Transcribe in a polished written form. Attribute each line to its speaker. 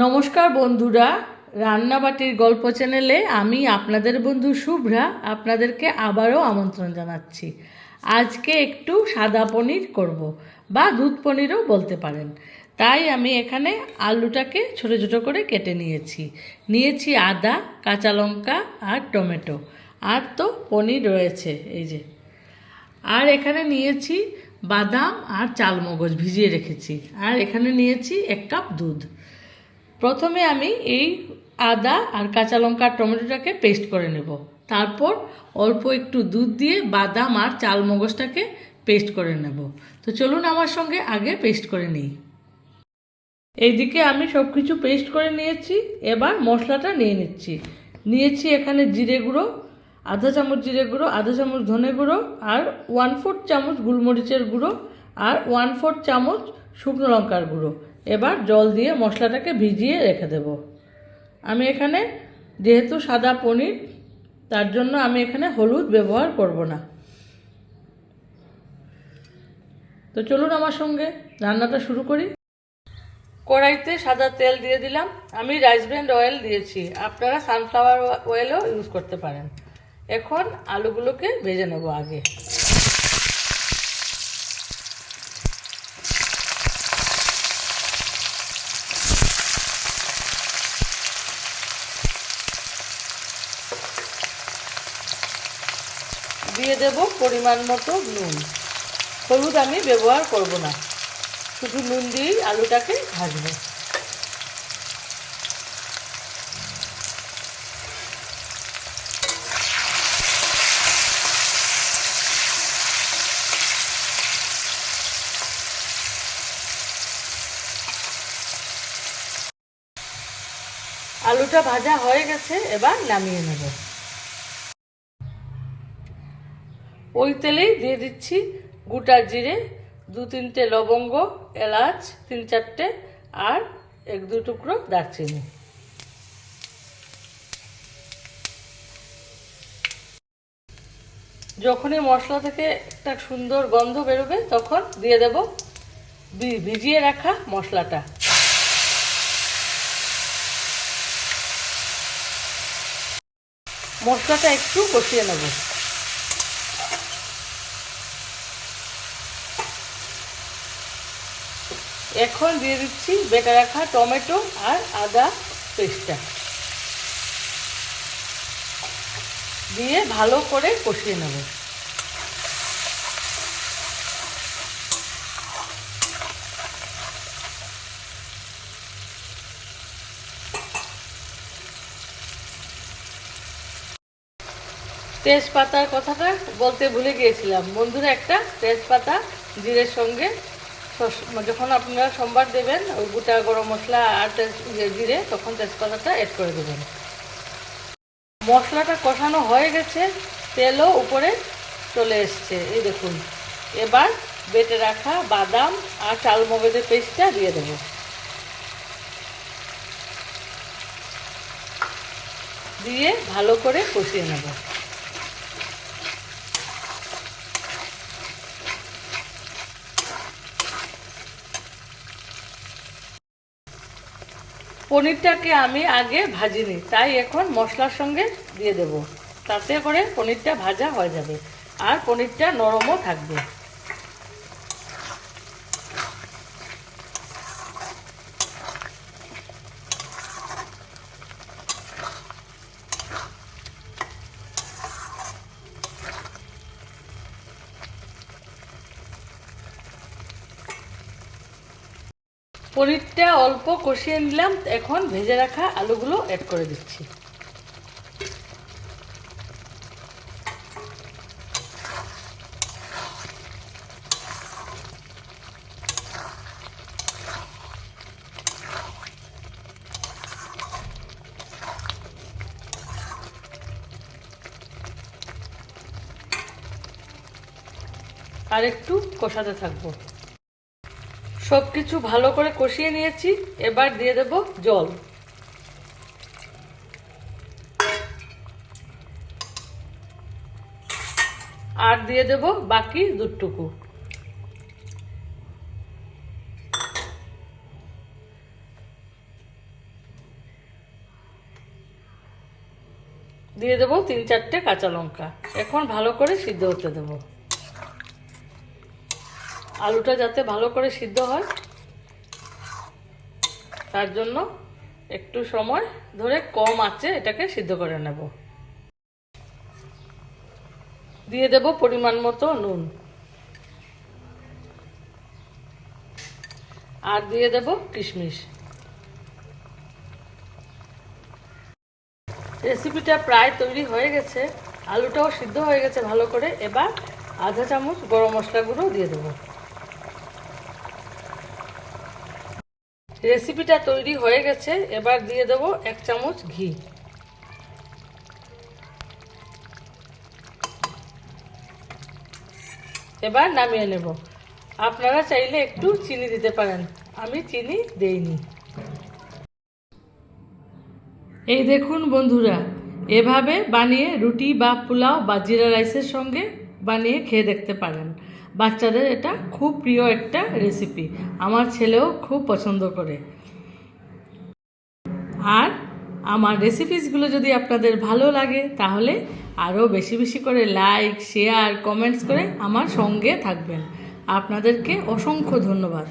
Speaker 1: নমস্কার বন্ধুরা, রান্নাবাটির গল্প চ্যানেলে আমি আপনাদের বন্ধু শুভ্রা আপনাদেরকে আবারও আমন্ত্রণ জানাচ্ছি। আজকে একটু সাদা পনির করব বা দুধ পনিরও বলতে পারেন। তাই আমি এখানে আলুটাকে ছোট ছোট করে কেটে নিয়েছি আদা, কাঁচা লঙ্কা আর টমেটো, আর তো পনির রয়েছে এই যে। আর এখানে নিয়েছি বাদাম আর চালমগজ ভিজিয়ে রেখেছি, আর এখানে নিয়েছি 1 কাপ দুধ। প্রথমে আমি এই আদা আর কাঁচা লঙ্কা আর টমেটোটাকে পেস্ট করে নেব, তারপর অল্প একটু দুধ দিয়ে বাদাম আর চালমগজটাকে পেস্ট করে নেব। তো চলুন আমার সঙ্গে আগে পেস্ট করে নিই। এইদিকে আমি সব কিছু পেস্ট করে নিয়েছি, এবার মশলাটা নিয়েছি এখানে জিরে গুঁড়ো, আধা চামচ জিরে গুঁড়ো, আধা চামচ ধনে গুঁড়ো, আর 1/4 চামচ গোলমরিচের গুঁড়ো, আর 1/4 চামচ শুকনো লঙ্কার গুঁড়ো। এবার জল দিয়ে মশলাটাকে ভিজিয়ে রেখে দেব। আমি এখানে যেহেতু সাদা পনির, তার জন্য আমি এখানে হলুদ ব্যবহার করব না। তো চলুন আমার সঙ্গে রান্নাটা শুরু করি। কড়াইতে সাদা তেল দিয়ে দিলাম। আমি রাইস ব্র্যান্ড অয়েল দিয়েছি, আপনারা সানফ্লাওয়ার অয়েলও ইউজ করতে পারেন। এখন আলুগুলোকে ভেজে নেব আগে। দিয়ে দেব পরিমাণ মতো নুন। হলুদ আমি ব্যবহার করব না, শুধু নুন দিয়েই আলুটাকে ভাজবো। আলুটা ভাজা হয়ে গেছে, এবার নামিয়ে নেব। ওই তেলেই দিয়ে দিচ্ছি গোটা জিরে, 2-3টে লবঙ্গ, এলাচ 3-4টে, আর 1-2 টুকরো দারচিনি। যখনই মশলা থেকে একটা সুন্দর গন্ধ বেরোবে তখন দিয়ে দেব ভিজিয়ে রাখা মশলাটা। মশলাটা একটু কষিয়ে নেব। এখন দিয়ে দিচ্ছি বেটে রাখা টমেটো আর আদা পেস্টটা, দিয়ে ভালো করে কষিয়ে নেব। তেজপাতার কথাটা বলতে ভুলে গিয়েছিলাম বন্ধুরা, একটা তেজপাতা জিরের সঙ্গে যখন আপনারা সোমবার দেবেন ওই গোটা গরম মশলা আর জিরে, তখন তেজপাতাটা অ্যাড করে দেবেন। মশলাটা কষানো হয়ে গেছে, তেলও উপরে চলে এসছে, এই দেখুন। এবার বেটে রাখা বাদাম আর চালমগজের পেস্টটা দিয়ে দেব। দিয়ে ভালো করে কষিয়ে নেব। পনিরটাকে আমি আগে ভাজিনি, তাই এখন মশলার সঙ্গে দিয়ে দেব। তাতে করে পনিরটা ভাজা হয়ে যাবে আর পনিরটা নরমও থাকবে। পনিরটা অল্প কষিয়ে নিলাম, এখন ভেজে রাখা আলুগুলো অ্যাড করে দিচ্ছি। আর একটু কষাতে থাকবো। সব কিছু ভালো করে কষিয়ে নিয়েছি, এবার দিয়ে দেব জল। আর দিয়ে দেব বাকি দুধটুকু। দিয়ে দেবো 3-4টে কাঁচা লঙ্কা। এখন ভালো করে সিদ্ধ হতে দেবো। আলুটা যাতে ভালো করে সিদ্ধ হয় তার জন্য একটু সময় ধরে কম আঁচে এটাকে সিদ্ধ করে নেব। দিয়ে দেব পরিমাণ মতো নুন, আর দিয়ে দেব কিশমিশ। রেসিপিটা প্রায় তৈরি হয়ে গেছে, আলুটাও সিদ্ধ হয়ে গেছে ভালো করে। এবার আধা চামচ গরম মশলা গুঁড়ো দিয়ে দেবো। রেসিপিটা তৈরি হয়ে গেছে, এবার দিয়ে দেব 1 চামচ ঘি। এবার নামিয়ে নেব। আপনারা চাইলে একটু চিনি দিতে পারেন, আমি চিনি দেইনি। এই দেখুন বন্ধুরা, এভাবে বানিয়ে রুটি বা পোলাও বা জিরা রাইসের সঙ্গে বানিয়ে খেয়ে দেখতে পারেন। বাচ্চাদের এটা খুব প্রিয় একটা রেসিপি, আমার ছেলেও খুব পছন্দ করে। আর আমার রেসিপিসগুলো যদি আপনাদের ভালো লাগে তাহলে আরও বেশি বেশি করে লাইক, শেয়ার, কমেন্টস করে আমার সঙ্গে থাকবেন। আপনাদেরকে অসংখ্য ধন্যবাদ।